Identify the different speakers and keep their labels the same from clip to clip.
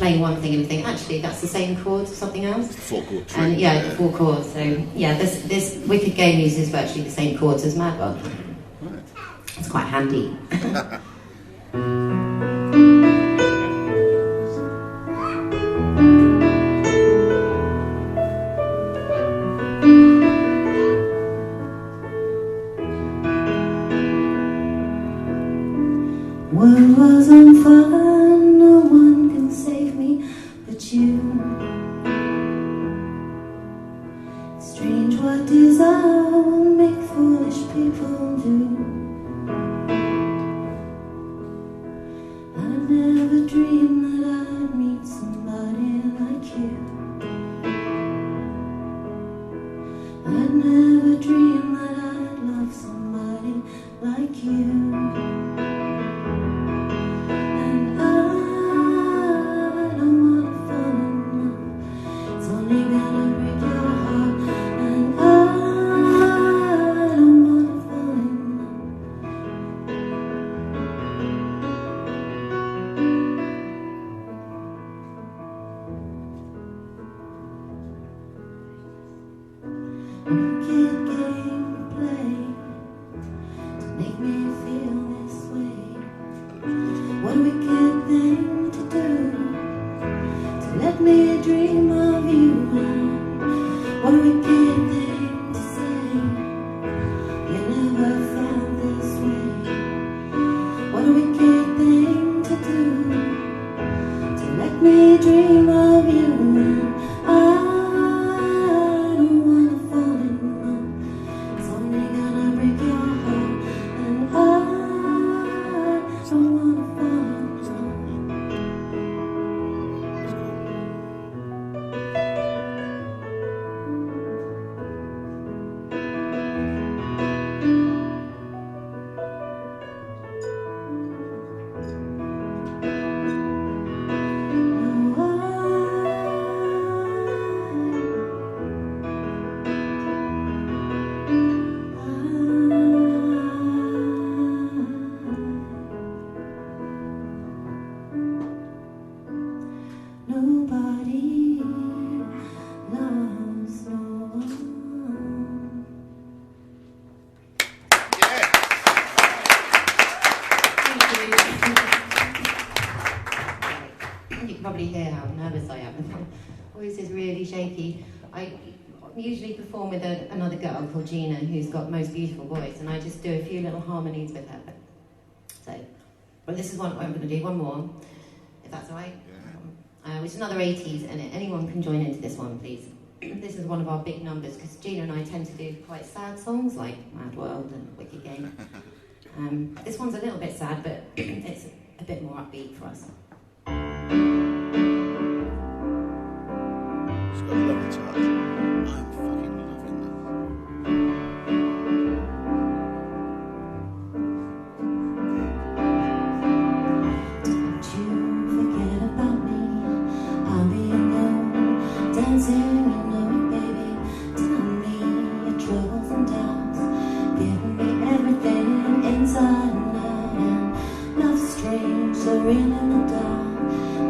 Speaker 1: playing one thing and think, actually, that's the same chord to something else.
Speaker 2: It's the 4-chord trick.
Speaker 1: And yeah, the 4 chords. So yeah, this Wicked Game uses virtually the same chords as Mad World.
Speaker 2: Right.
Speaker 1: It's quite handy.
Speaker 3: World was on fire, no one can save me but you. Strange what desire will make foolish people do. I never dreamed that I'd meet somebody like you. I never dreamed that I'd love somebody like you.
Speaker 1: Called Gina, who's got the most beautiful voice, and I just do a few little harmonies with her. So, well, this is one I'm going to do one more, if that's all right.
Speaker 2: Yeah.
Speaker 1: Which is another 80s, and anyone can join into this one, please. This is one of our big numbers because Gina and I tend to do quite sad songs like Mad World and Wicked Game. This one's a little bit sad, but it's a bit more upbeat for us.
Speaker 2: It's got a lovely touch. I'm fucking loving this.
Speaker 3: Don't you forget about me. I'll be alone, dancing, you know it, baby. Tell me your troubles and doubts. Give me everything inside and out. And love's strange, so real in the dark.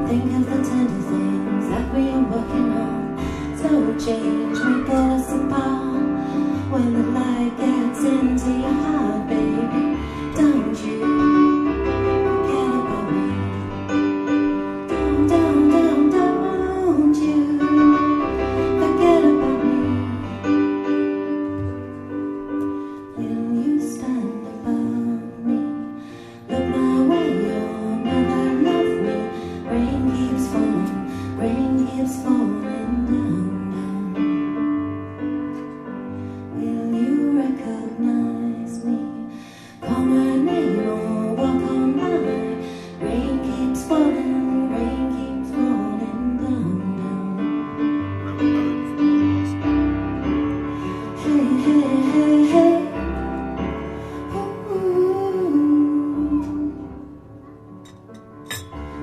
Speaker 3: Think of the tender things that we are working on. Slow change may pull us apart. When the light gets into your heart, baby, don't you forget about me. Don't you forget about me. Will you stand above me? Look my way, you'll never love me. Rain keeps falling down. Will you recognize me? Call my name or walk on by. Rain keeps falling down. Hey, hey, hey, hey.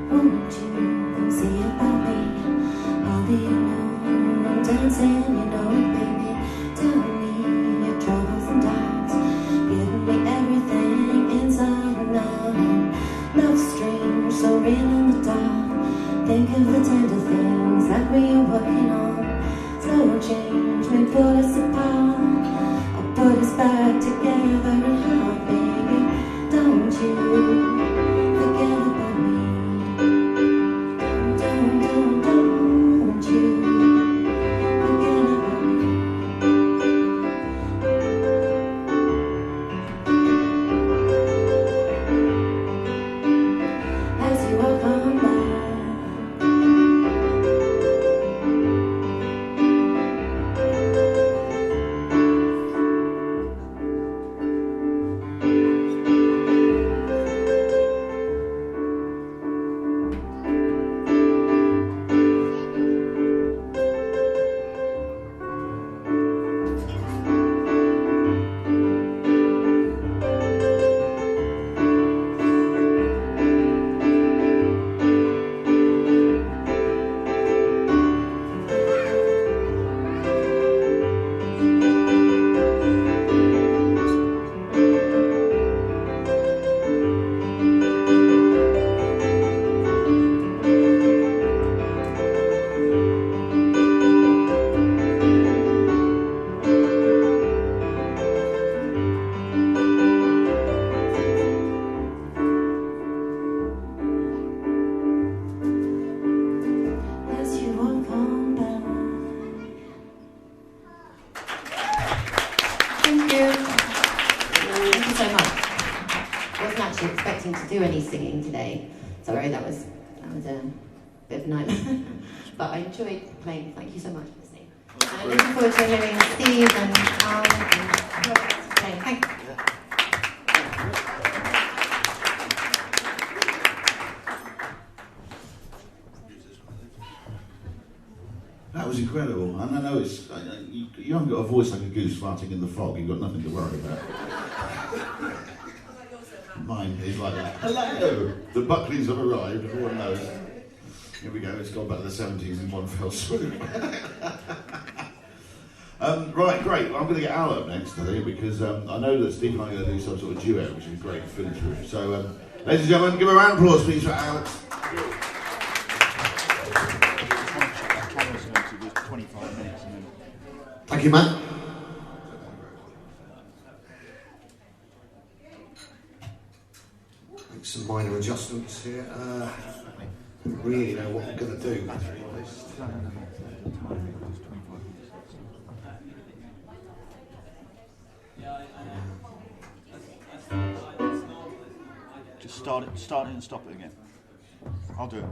Speaker 3: Won't you come see about me? I'll be alone, dancing, you know it, baby. Tell me your troubles and doubts. Give me everything inside and out. Love's strange, so real in the dark. Think of the tender things that we are working on. Slow change may pull us apart or put us back together in heart, baby. Don't you forget about me. Don't you forget about me. As you walk on by, as you walk on by.
Speaker 1: Thank you. Thank you so much. I wasn't actually expecting to do any singing today. Sorry, that was a bit of a nightmare. But I enjoyed playing. Thank you so much for listening. And I'm looking forward to hearing Steve and Al and whoever else is playing. Thank you.
Speaker 2: That was incredible. And I know you haven't got a voice like a goose farting in the fog. You've got nothing to worry about. Mine is like that. Hello! The Buckleys have arrived, everyone knows. Here we go, it's gone back to the 70s in one fell swoop. Right, great. Well, I'm going to get Al up next, I think, because I know that Steve and I are going to do some sort of duet, which is great to finish with. So, ladies and gentlemen, give a round of applause, please, for Alex.
Speaker 4: Thank you, Matt. Make some minor adjustments here. Don't really know what I'm going to do, to be honest.
Speaker 5: Just start it and stop it again. I'll do it.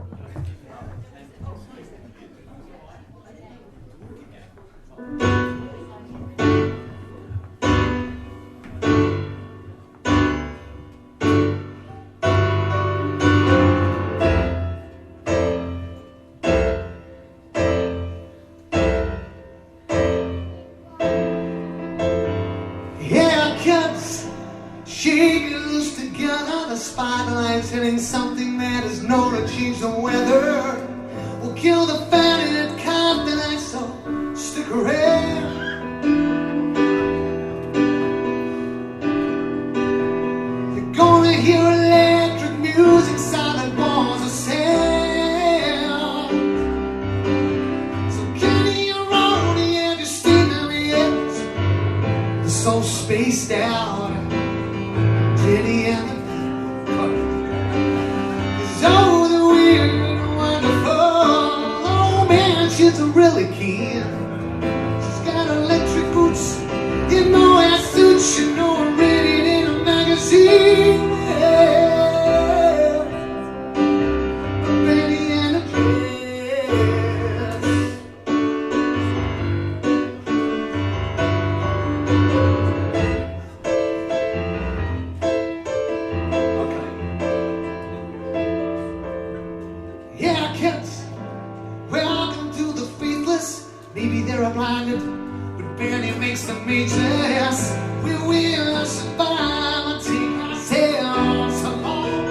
Speaker 4: Haircuts, shaking loose together. The spotlight's hitting something that is known to change the weather. We'll kill the fan and it can't be like so. Stick around. You're gonna hear electric music, silent walls of sound. So Kenny and Ronnie, have you seen them yet? They're so spaced out. Jenny and the is all the weird and wonderful. Oh man, she's really keen. She's got electric boots, you know her suits, you know her read in a magazine. Yeah. Betty and a dress. Yeah, kids, welcome to the faithless. Maybe they're blinded, but Benny makes them majors. We will survive and take ourselves along.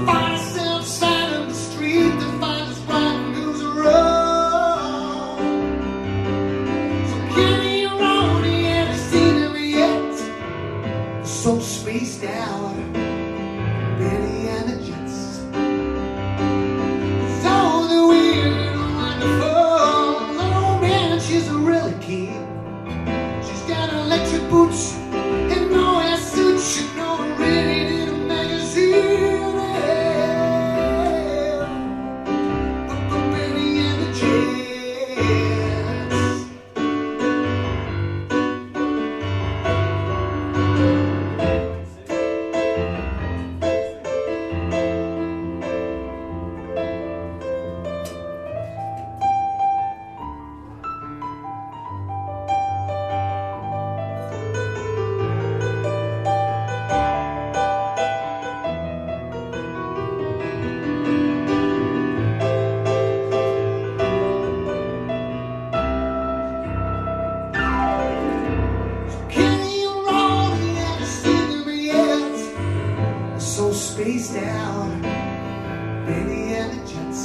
Speaker 4: Find ourselves side of the street to find us right and who's wrong. So Kenny and Ronnie, have you seen them yet? So spaced out, Benny and the Jets. out, Benny and the Jets.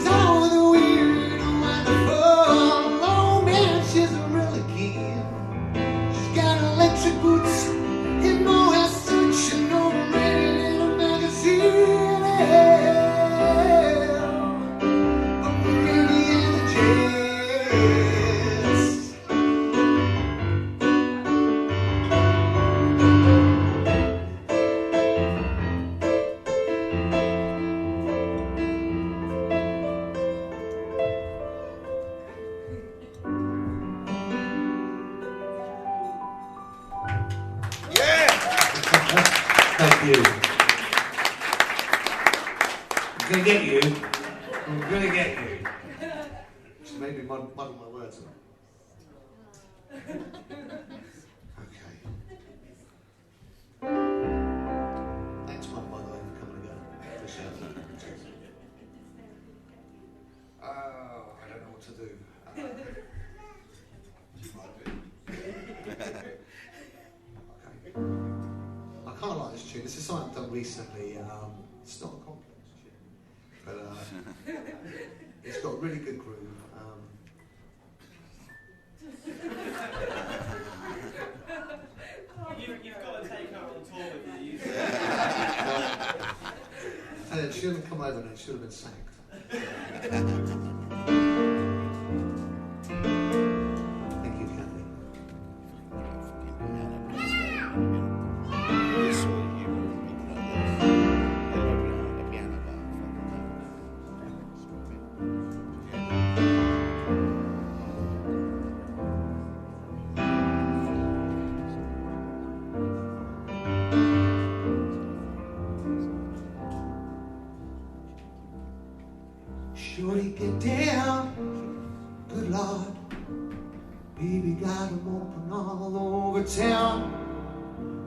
Speaker 4: So the weird and wonderful, oh man, she's really keen. She's got electric boots and no hair suit, and no rated in a magazine. But Benny and the Jets. Thank you. I'm gonna get you. I'm gonna get you. Just maybe muddle my words up. Okay. Thanks, one, by the way, for coming again. Appreciate it. I don't know what to do. Okay. I kind of like this tune. This is something I've done recently. It's not a complex tune, but it's got a really good groove.
Speaker 6: You've got to take her on tour with you.
Speaker 4: And it shouldn't have come over and it should have been sacked. Thank you, Kathy. Shorty, get down, good Lord. Baby got 'em open all over town.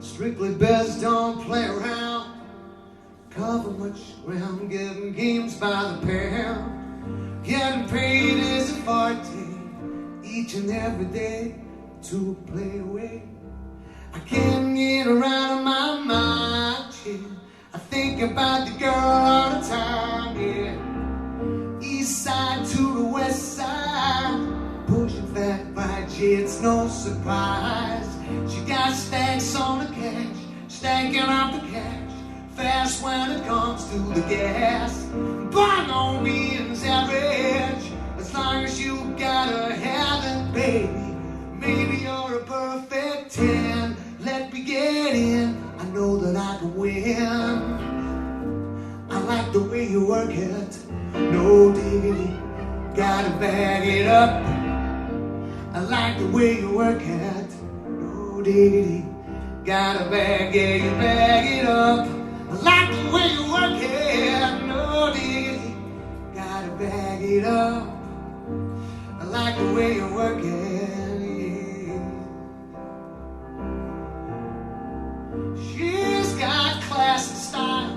Speaker 4: Strictly best don't play around. Cover much ground, giving games by the pound. Getting paid is a party, each and every day to play away. I can't get her out of my mind, yeah. I think about the girl all the time, yeah. East side to the west side, pushing fat bikes, yeah, it's no surprise. She got stacks on the cash, stacking up the cash, fast when it comes to the gas. By no means average, as long as you gotta have it, baby. Maybe you're a perfect 10, let me get in, I know that I can win. I like the way you work it, no diggity, gotta bag it up. I like the way you work it, no diggity, gotta bag it up. I like the way you work it, no diggity, gotta bag it up. I like the way you work it, yeah. She's got class and style,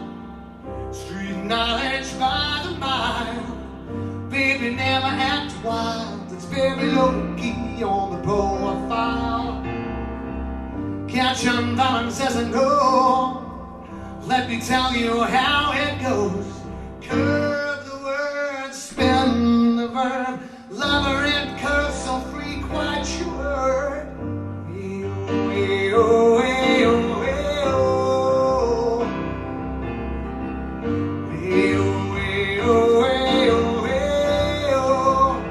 Speaker 4: street knowledge by the mile. Baby never act wild, it's very low-key on the profile. Catch 'em balances and go. Let me tell you how it goes. Curve the word, spin the verb. Love her in curves so free, quite sure. Hey-oh, hey-oh, hey-oh. Hey-oh, hey-oh, hey-oh, hey-oh.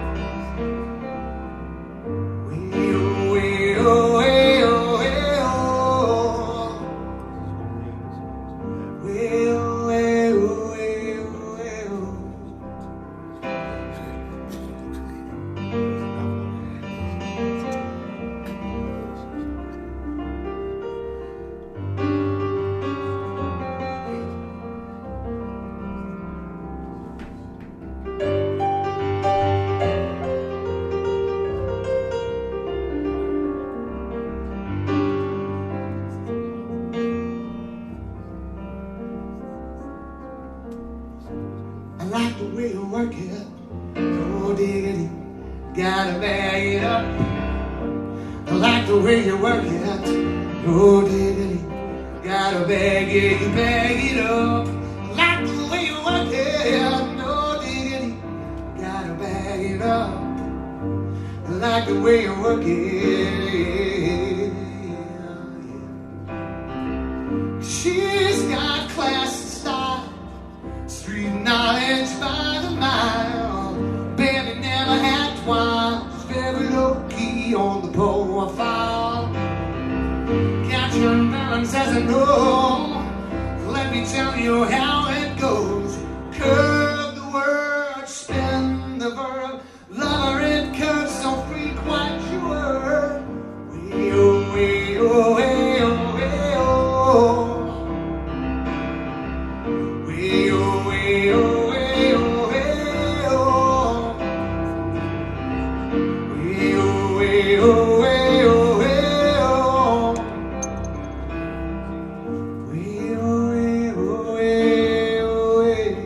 Speaker 4: Hey-oh, hey-oh, hey-oh, hey-oh. I like the way you work it, no diggity, gotta bag it up. I like the way you work it, no diggity, Gotta bag it, you bag it up. Like the way you work it, no diggity. Gotta bag it up. Like the way you work it. She's got class and style, street knowledge by the mile. Baby never had twice, very low key on the profile. Catch your balance as I know. Let me tell you how it goes. Curve the word, spin the verb. Love her in curves so free, quite sure. Way-oh, way-oh, way-oh, way-oh. Way-oh, way-oh, way-oh, way-oh. Way-oh, way-oh, way-oh, way-oh. Way-oh, way-oh, way-oh, way.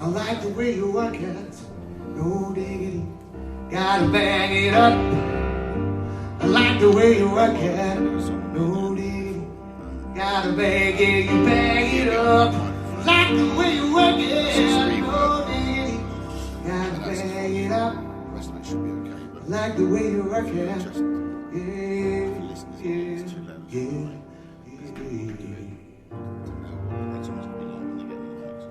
Speaker 4: I like the way you work it, no diggity. Gotta bang it up. I like the way you work it, no diggity. Gotta bang it, you bang it up. I like the way you work it, no diggity. Gotta bang it up.
Speaker 2: The rest of it should be okay.
Speaker 4: I like the way you work it,
Speaker 2: Just
Speaker 4: yeah, yeah, yeah, yeah.
Speaker 2: that's almost what we like when you get the effects.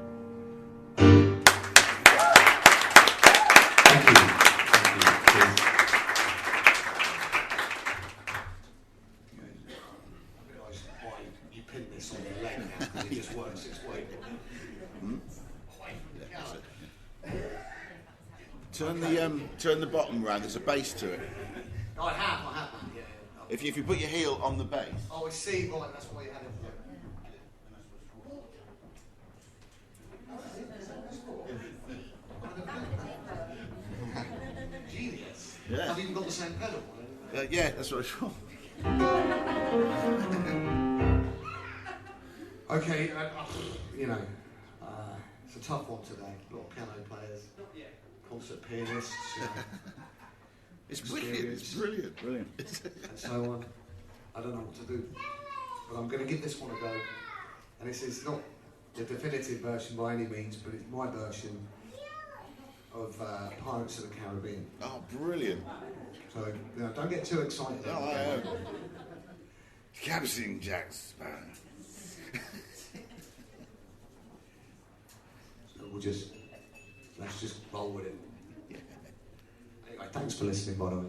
Speaker 4: Thank you. Thank you. I realise why you pin this on your leg now, because it just works its way.
Speaker 2: Turn the bottom round. There's a base to it.
Speaker 4: I have, yeah.
Speaker 2: If you put your heel on the base.
Speaker 4: Oh, I see, right, that's why you had it. Genius.
Speaker 2: Yeah.
Speaker 4: I've even got the same pedal.
Speaker 2: Yeah, that's what it's for.
Speaker 4: Okay, you know, it's a tough one today. A lot of piano players, concert pianists,
Speaker 2: It's brilliant. It's brilliant. Brilliant.
Speaker 4: and so on. I don't know what to do, but I'm going to give this one a go. And this is not the definitive version by any means, but it's my version of Pirates of the Caribbean.
Speaker 2: Oh, brilliant.
Speaker 4: So don't get too excited.
Speaker 2: Oh, I am. Captain Jack Sparrow.
Speaker 4: So let's just roll with it. Anyway, thanks for listening, by the way.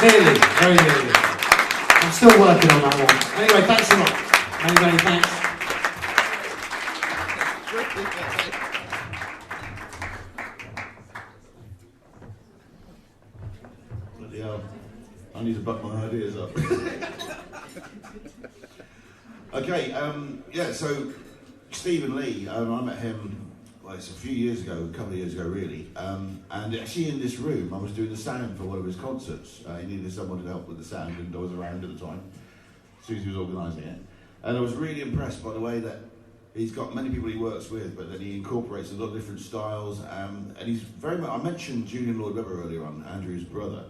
Speaker 4: Nearly, very nearly. I'm still working on that one. Anyway, thanks a lot. Anyway, thanks.
Speaker 2: butt my ideas up. Okay, yeah, so Stephen Lee, I met him, well, it's a few years ago, a couple of years ago really, and actually in this room I was doing the sound for one of his concerts. He needed someone to help with the sound, and I was around at the time. Susie was organising it, and I was really impressed by the way that he's got many people he works with, but then he incorporates a lot of different styles, and he's very much, I mentioned Julian Lloyd-Webber earlier on, Andrew's brother.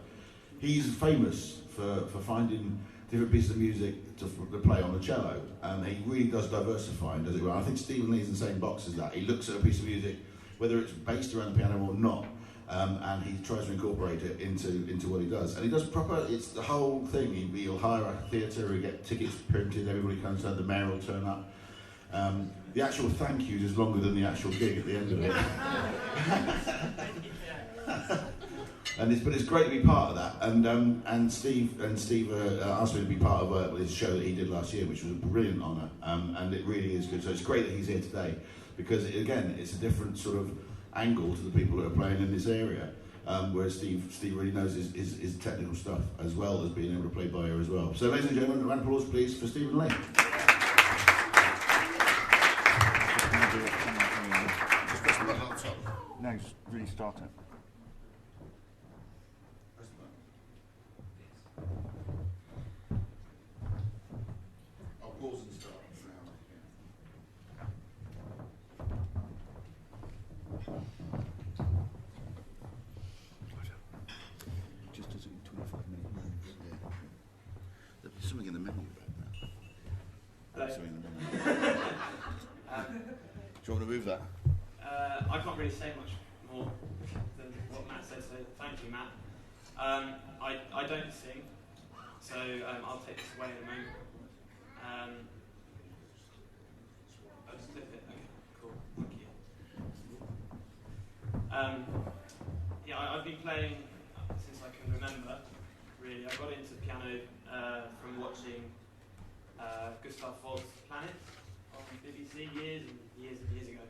Speaker 2: He's famous for finding different pieces of music to play on the cello. He really does diversify and does it well. I think Stephen Lee's in the same box as that. He looks at a piece of music, whether it's based around the piano or not, and he tries to incorporate it into what he does. And he does proper, it's the whole thing. He'll hire a theatre, he'll get tickets printed, everybody comes down, the mayor will turn up. The actual thank yous is longer than the actual gig at the end of it. But it's great to be part of that. And Steve asked me to be part of his show that he did last year, which was a brilliant honour. And it really is good. So it's great that he's here today, because again, it's a different sort of angle to the people that are playing in this area. Whereas Steve really knows his technical stuff, as well as being able to play by ear as well. So ladies and gentlemen, a round of applause please for Stephen Lee.
Speaker 5: No, just really start it.
Speaker 2: I'll pause and start.
Speaker 5: Just as a 25-minute move.
Speaker 2: Yeah. There's something in the menu about that.
Speaker 6: Hello.
Speaker 2: Something in the menu. Do you want me to move that?
Speaker 6: I can't really say much more than what Matt said, so thank you, Matt. I don't sing, so I'll take this away in a moment. I'll just clip it. Okay, cool. Thank you. Yeah, I've been playing since I can remember, really. I got into piano from watching Gustav Holst's Planet on BBC years and years and years ago.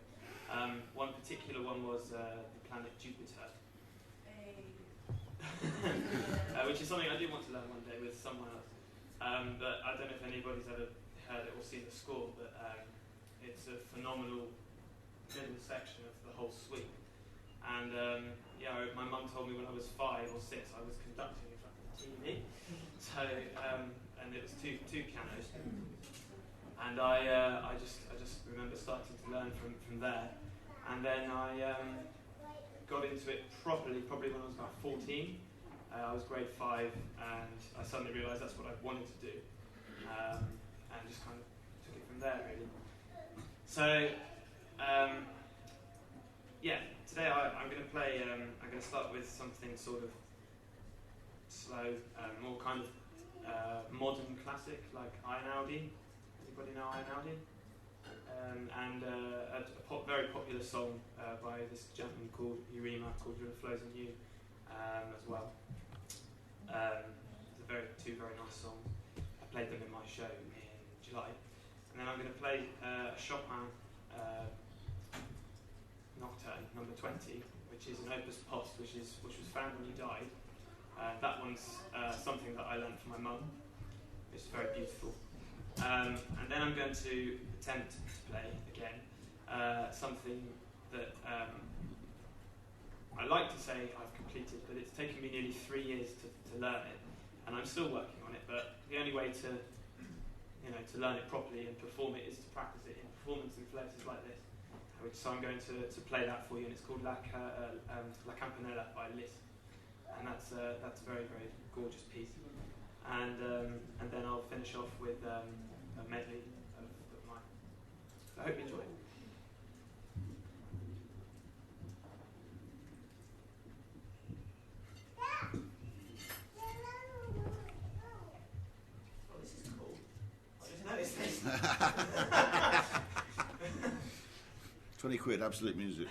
Speaker 6: One particular one was the planet Jupiter, which is something I do want to learn one day with someone else. But I don't know if anybody's ever heard it or seen the score, but it's a phenomenal middle section of the whole suite. And yeah, my mum told me when I was 5 or 6 I was conducting in front of the TV. So and it was two pianos, and I just remember starting to learn from there. And then I got into it properly, probably when I was about 14. I was grade 5, and I suddenly realised that's what I wanted to do, and just kind of took it from there, really. So, yeah, today I'm going to play. I'm going to start with something sort of slow, more kind of modern classic, like Einaudi. Anybody know Einaudi? And a very popular song by this gentleman called Urema, called River Flows in You, as well. Two very nice songs. I played them in my show in July. And then I'm going to play a Chopin Nocturne, number 20, which is an opus post, which was found when he died. That one's something that I learned from my mum. It's very beautiful. And then I'm going to attempt to play again something that I like to say I've completed, but it's taken me nearly 3 years to learn it, and I'm still working on it. But the only way to learn it properly and perform it is to practice it in performance and places like this. So I'm going to play that for you, and it's called La Campanella by Liszt, and that's a very, very gorgeous piece. And then I'll finish off with a medley of mine. So I hope you enjoy it. Oh, this is cool. I just noticed this.
Speaker 2: 20 quid, absolute music.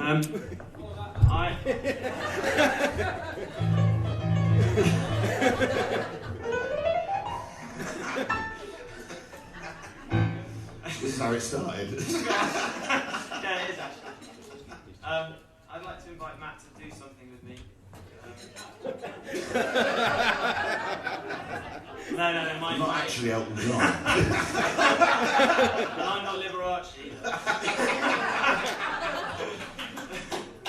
Speaker 6: I.
Speaker 2: This is how it started.
Speaker 6: Yeah, it is actually. I'd like to invite Matt to do something with me. No, mine's
Speaker 2: Not actually Elton John.
Speaker 6: And I'm not Liberace.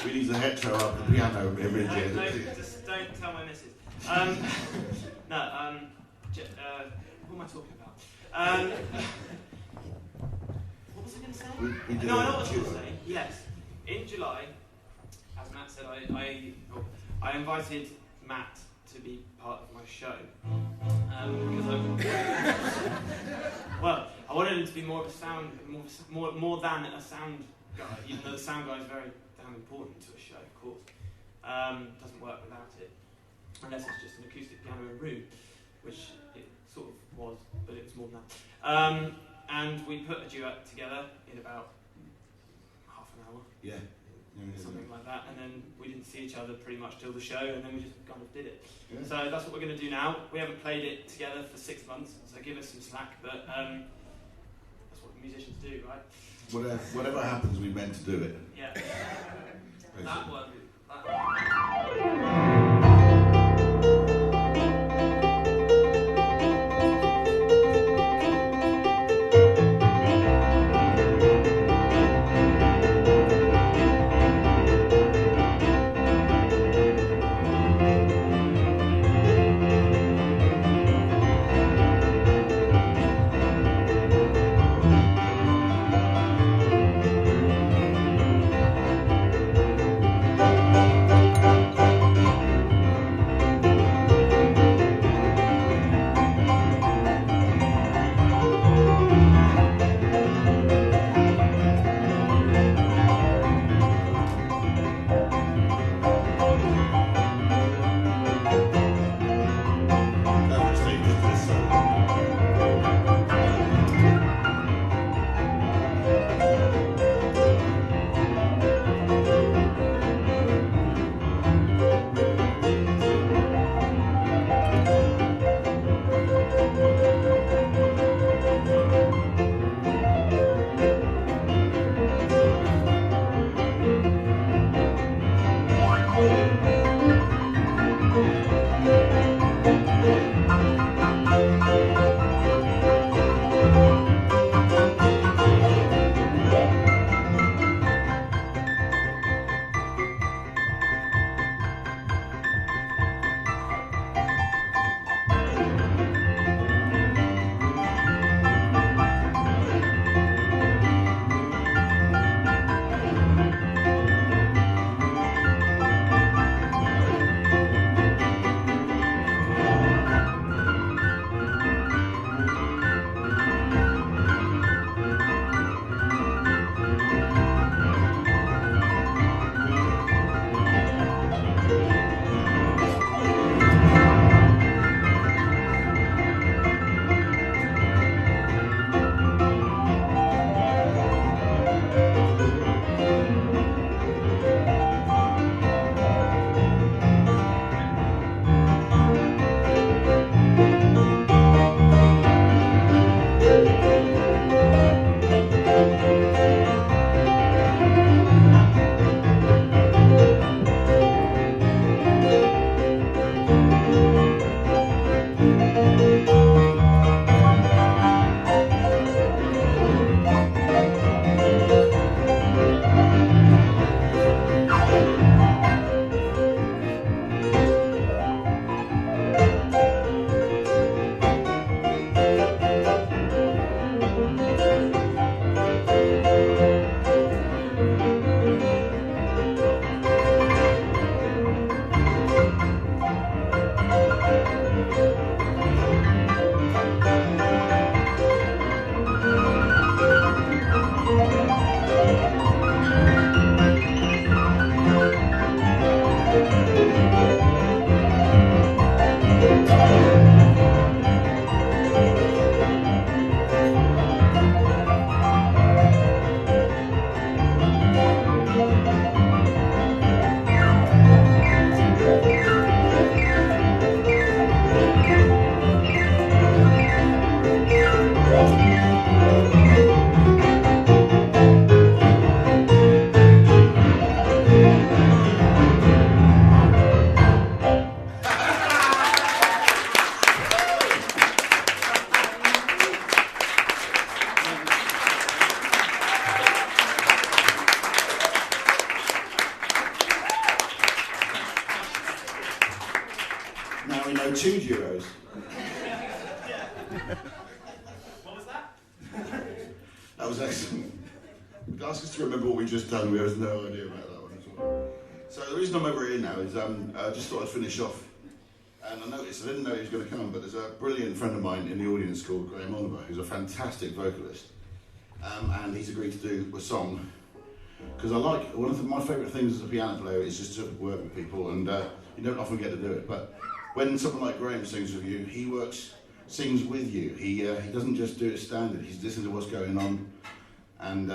Speaker 2: We need the hetero up the piano every
Speaker 6: No,
Speaker 2: year.
Speaker 6: just don't tell my missus. What am I talking about? What was I going to say?
Speaker 2: We do
Speaker 6: No, I know
Speaker 2: a
Speaker 6: what I was going to
Speaker 2: duo.
Speaker 6: say. Yes, in July, as Matt said, I invited Matt to be part of my show because I wanted him to be more of a sound, more than a sound guy. Even though the sound guy is very damn important to a show, of course. Doesn't work without it, unless it's just an acoustic piano in a room, which it sort of was, but it was more than that. And we put a duet together in about half an hour,
Speaker 2: Yeah.
Speaker 6: something like that, and then we didn't see each other pretty much till the show, and then we just kind of did it.
Speaker 2: Yeah.
Speaker 6: So that's what we're going to do now. We haven't played it together for 6 months, so give us some slack, but that's what musicians do, right?
Speaker 2: Whatever happens, we meant to do it.
Speaker 6: Yeah.
Speaker 2: Basically.
Speaker 6: That one.
Speaker 2: 2 duos.
Speaker 6: What was that?
Speaker 2: That was excellent. Ask us to remember what we just done. We have no idea about that one as well. So the reason I'm over here now is I just thought I'd finish off. And I noticed, I didn't know he was going to come, but there's a brilliant friend of mine in the audience called Graham Oliver, who's a fantastic vocalist. And he's agreed to do a song. Because I like, one of my favourite things as a piano player is just to work with people, and you don't often get to do it. But when someone like Graham sings with you, he sings with you. He doesn't just do it standard, he's listening to what's going on. And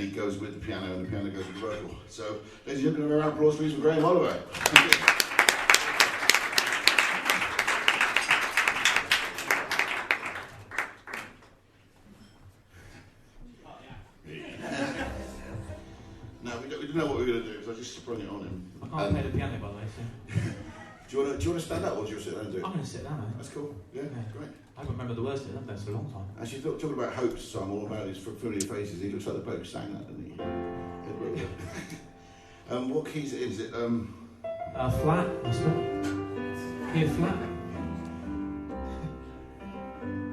Speaker 2: he goes with the piano, and the piano goes with the vocal. So, ladies and gentlemen, a round of applause please for Graham Oliver. Thank you. No, we didn't know what we were going to do, so I just sprung it on him.
Speaker 7: I can't play the piano, by the way, so
Speaker 2: Do you want to stand up, or do you want to sit down and do it?
Speaker 7: I'm going to sit down, mate.
Speaker 2: That's cool. Yeah, great.
Speaker 7: I don't remember the words to it, I've done this for a long time.
Speaker 2: Actually, talking about Hope's song, all about his familiar faces, he looks like the Pope sang that, doesn't he? What key is it in? Is it,
Speaker 7: Flat, I suppose. Key of flat.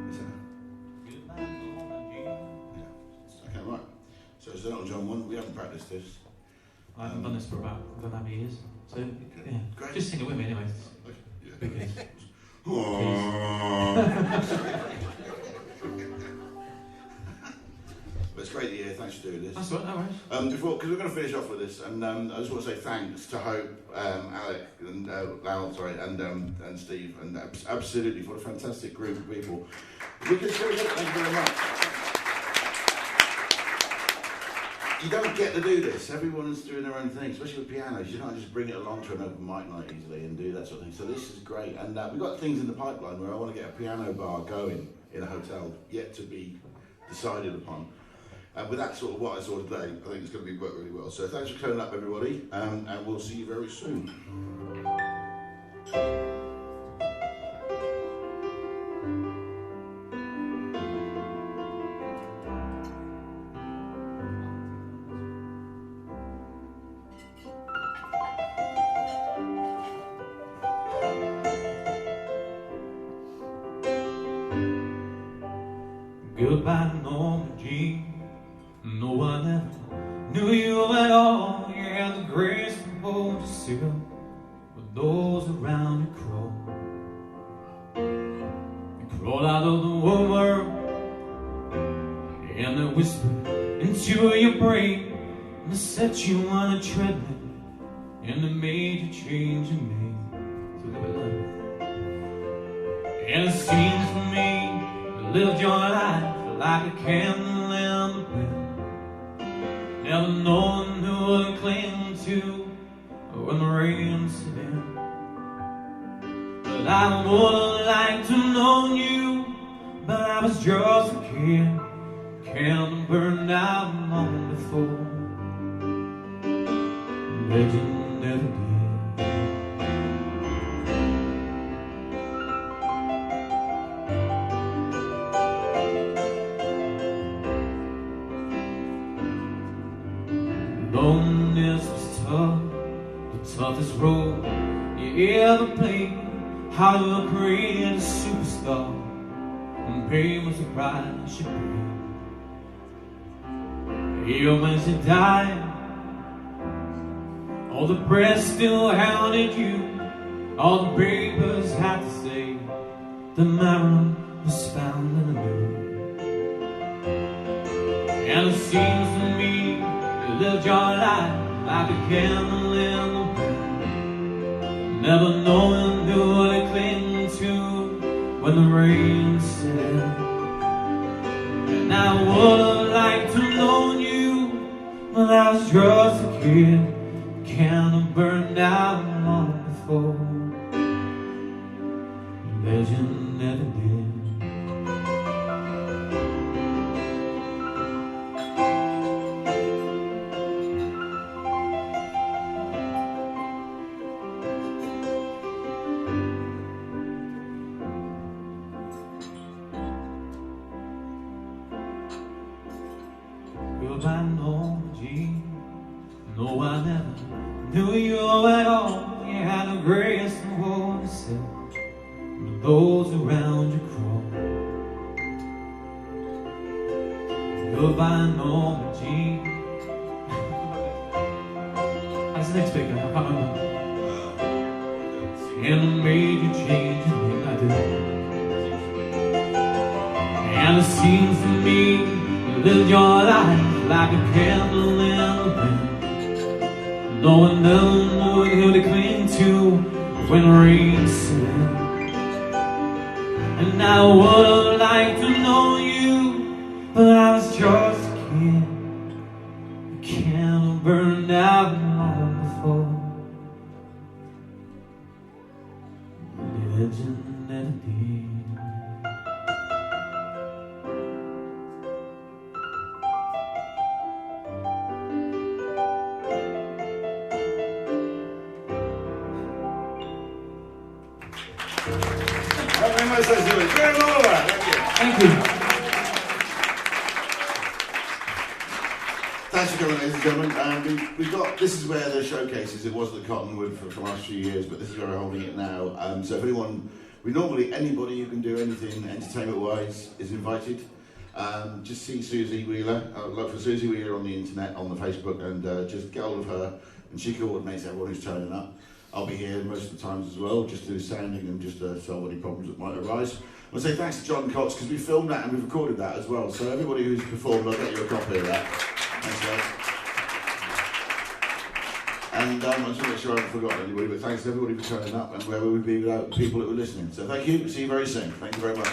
Speaker 2: is that? Yeah. Okay, right. So it's Elton John 1, we haven't practiced this.
Speaker 7: I haven't done this for about, I don't know how many years. So, yeah.
Speaker 2: Great.
Speaker 7: Just sing it with me anyway.
Speaker 2: Okay. Yeah.
Speaker 7: Because
Speaker 2: But it's great to hear, thanks for doing this.
Speaker 7: that's all right, no worries.
Speaker 2: Because we're going to finish off with this, and I just want to say thanks to Hope, Alec, and Lal, and Steve, and absolutely what a fantastic group of people. We can still get it, thank you very much. You don't get to do this. Everyone's doing their own thing, especially with pianos. You can't just bring it along to an open mic night easily and do that sort of thing. So this is great, and we've got things in the pipeline where I want to get a piano bar going in a hotel, yet to be decided upon. With that sort of what I saw today, I think it's going to work really well. So thanks for turning up, everybody, and we'll see you very soon.
Speaker 7: Goodbye, Norma Jean. No one ever knew you at all. You had the grace to hold yourself with those around you crawl. You crawl out of the world and they whisper into your brain and they set you on a treadmill and they made you change your name. So live it life. And it seems to me you lived your life like a candle in the wind, never knowing who to cling to when the rain set in. But I would have liked to know you, but I was just a kid, candle burned out long before. Legend never did. Loneliness was tough, the toughest role you ever played. How to look great as a superstar when pain was the price you paid. Even when she died, all the press still hounded you. All the papers had to say the Marilyn was found in the nude. And it seems to me you lived your life like a candle in the wind, never knowing who to cling to when the rain set in. And I would have liked to know you, but I was just a kid, candle burned out long before. Legend never did. Goodbye, Norma Jean. No, I never knew you at all. You had the grace to hold yourself those around you crawl. You're by Norma Jean. That's the next bit. I can't remember. And a major change in I do. And it seems to me you live your life like a candle in the wind. No one knows who to cling to when the rain sets in. And I would have liked to know you, but I was just a kid. The candle burned out long before. The legend never did.
Speaker 2: Very much, let's do it. Graham Oliver, thank you.
Speaker 7: Thank you.
Speaker 2: Thanks for coming, ladies and gentlemen. We've got, this is where the showcase is. It was at the Cottonwood for the last few years, but this is where we're holding it now. So if anyone, anybody who can do anything entertainment-wise is invited. Just see Susie Wheeler. Look for Susie Wheeler on the internet, on the Facebook, and just get hold of her, and she coordinates everyone who's turning up. I'll be here most of the times as well, just to do sounding and just solve any problems that might arise. I'll say thanks to John Cox, because we filmed that and we've recorded that as well. So everybody who's performed, I'll get you a copy of that. Thanks, guys. And I just want to make sure I haven't forgotten anybody, but thanks to everybody for turning up, and where we would be without people that were listening. So thank you, see you very soon. Thank you very much.